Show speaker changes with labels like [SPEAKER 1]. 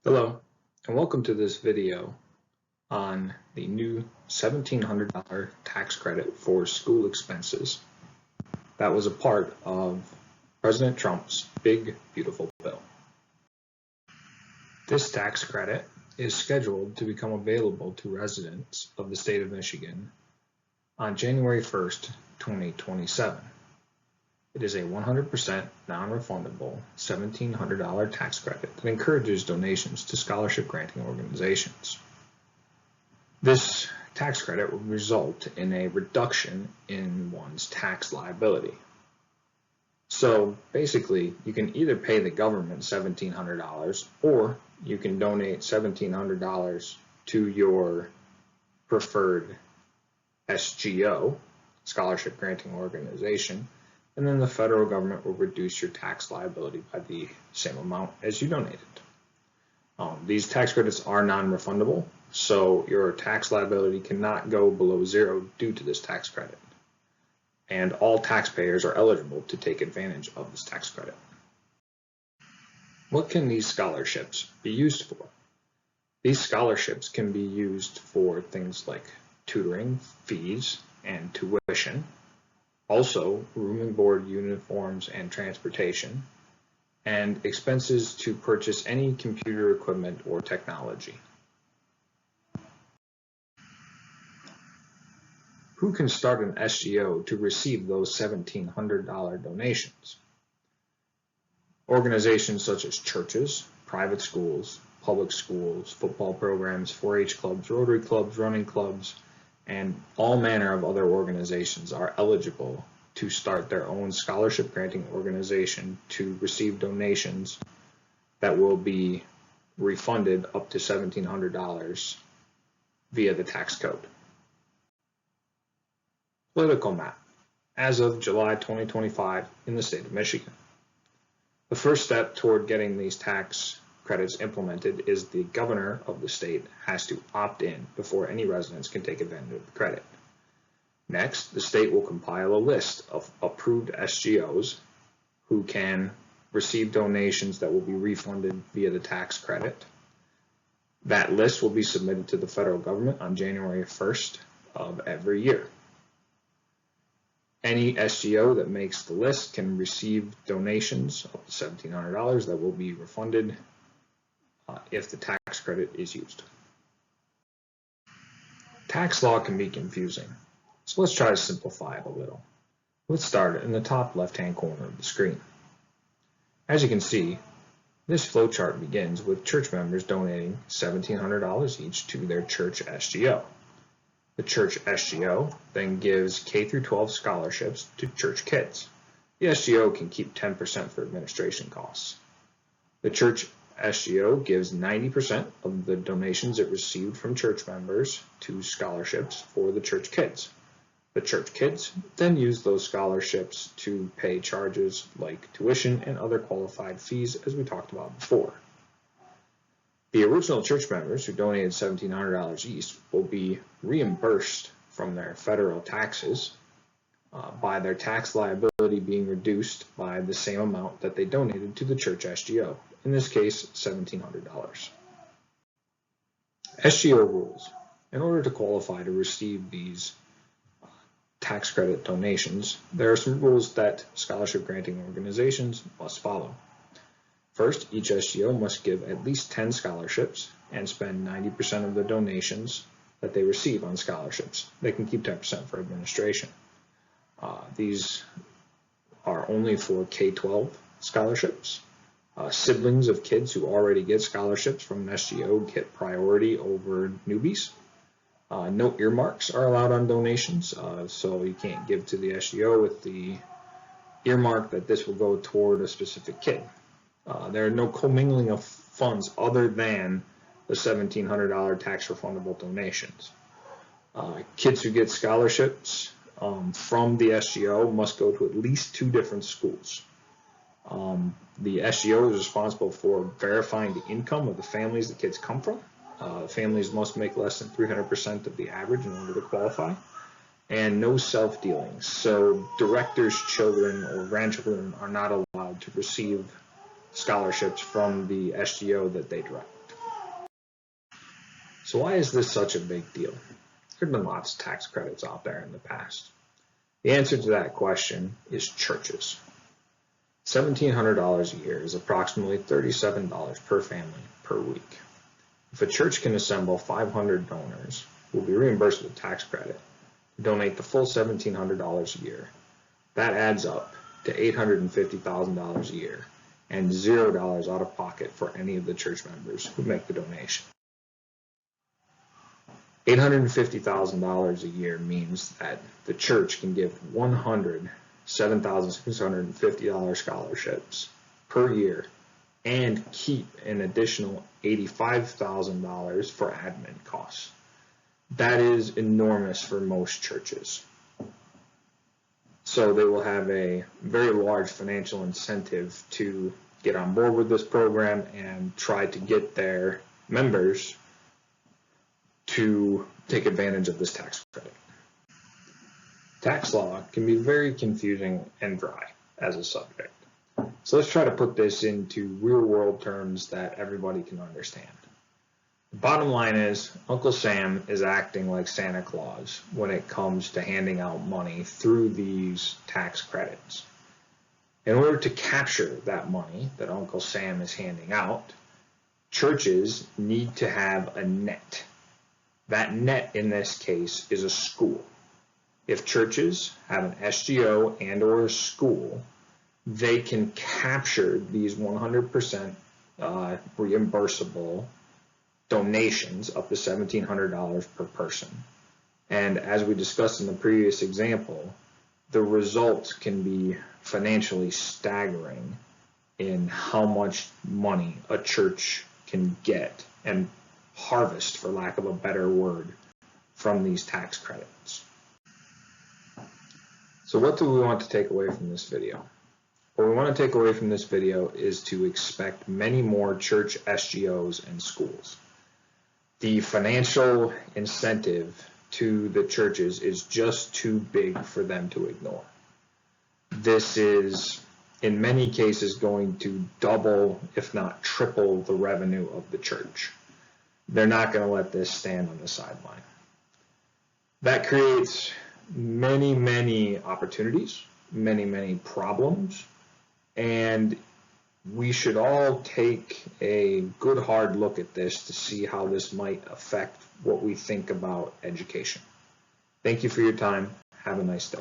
[SPEAKER 1] Hello, and welcome to this video on the new $1,700 tax credit for school expenses that was a part of President Trump's big, beautiful bill. This tax credit is scheduled to become available to residents of the state of Michigan on January 1st, 2027. It is a 100% non-refundable $1,700 tax credit that encourages donations to scholarship granting organizations. This tax credit will result in a reduction in one's tax liability. So basically, you can either pay the government $1,700 or you can donate $1,700 to your preferred SGO, scholarship granting organization, and then the federal government will reduce your tax liability by the same amount as you donated. These tax credits are non-refundable, so your tax liability cannot go below zero due to this tax credit. And all taxpayers are eligible to take advantage of this tax credit. What can these scholarships be used for? These scholarships can be used for things like tutoring, fees, and tuition. Also, room and board, uniforms, and transportation, and expenses to purchase any computer equipment or technology. Who can start an SGO to receive those $1,700 donations? Organizations such as churches, private schools, public schools, football programs, 4-H clubs, Rotary clubs, running clubs, and all manner of other organizations are eligible to start their own scholarship granting organization to receive donations that will be refunded up to $1,700 via the tax code. Political map as of July 2025 in the state of Michigan. The first step toward getting these tax credits implemented is the governor of the state has to opt in before any residents can take advantage of the credit. Next, the state will compile a list of approved SGOs who can receive donations that will be refunded via the tax credit. That list will be submitted to the federal government on January 1st of every year. Any SGO that makes the list can receive donations up to $1,700 that will be refunded if the tax credit is used. Tax law can be confusing, so let's try to simplify it a little. Let's start in the top left-hand corner of the screen. As you can see, this flowchart begins with church members donating $1,700 each to their church SGO. The church SGO then gives K-12 scholarships to church kids. The SGO can keep 10% for administration costs. The church SGO gives 90% of the donations it received from church members to scholarships for the church kids. The church kids then use those scholarships to pay charges like tuition and other qualified fees, as we talked about before. The original church members who donated $1,700 each will be reimbursed from their federal taxes by their tax liability being reduced by the same amount that they donated to the church SGO, in this case $1,700. SGO rules. In order to qualify to receive these tax credit donations, there are some rules that scholarship granting organizations must follow. First, each SGO must give at least 10 scholarships and spend 90% of the donations that they receive on scholarships. They can keep 10% for administration. These are only for K-12 scholarships. Siblings of kids who already get scholarships from an SGO get priority over newbies. No earmarks are allowed on donations, so you can't give to the SGO with the earmark that this will go toward a specific kid. There are no commingling of funds other than the $1,700 tax refundable donations. Kids who get scholarships from the SGO must go to at least 2 different schools. The SGO is responsible for verifying the income of the families the kids come from. Families must make less than 300% of the average in order to qualify. And no self-dealing. So directors' children or grandchildren are not allowed to receive scholarships from the SGO that they direct. So why is this such a big deal? There have been lots of tax credits out there in the past. The answer to that question is churches. $1,700 a year is approximately $37 per family per week. If a church can assemble 500 donors who will be reimbursed with a tax credit to donate the full $1,700 a year, that adds up to $850,000 a year and $0 out of pocket for any of the church members who make the donation. $850,000 a year means that the church can give 100 $7,650 scholarships per year and keep an additional $85,000 for admin costs. That is enormous for most churches. So they will have a very large financial incentive to get on board with this program and try to get their members to take advantage of this tax credit. Tax law can be very confusing and dry as a subject. So let's try to put this into real-world terms that everybody can understand. The bottom line is Uncle Sam is acting like Santa Claus when it comes to handing out money through these tax credits. In order to capture that money that Uncle Sam is handing out, churches need to have a net. That net in this case is a school. If churches have an SGO and or a school, they can capture these 100% reimbursable donations up to $1,700 per person. And as we discussed in the previous example, the results can be financially staggering in how much money a church can get and harvest, for lack of a better word, from these tax credits. So what do we want to take away from this video? What we want to take away from this video is to expect many more church SGOs and schools. The financial incentive to the churches is just too big for them to ignore. This is, in many cases, going to double, if not triple, the revenue of the church. They're not going to let this stand on the sideline. That creates many opportunities, many problems, and we should all take a good hard look at this to see how this might affect what we think about education. Thank you for your time. Have a nice day.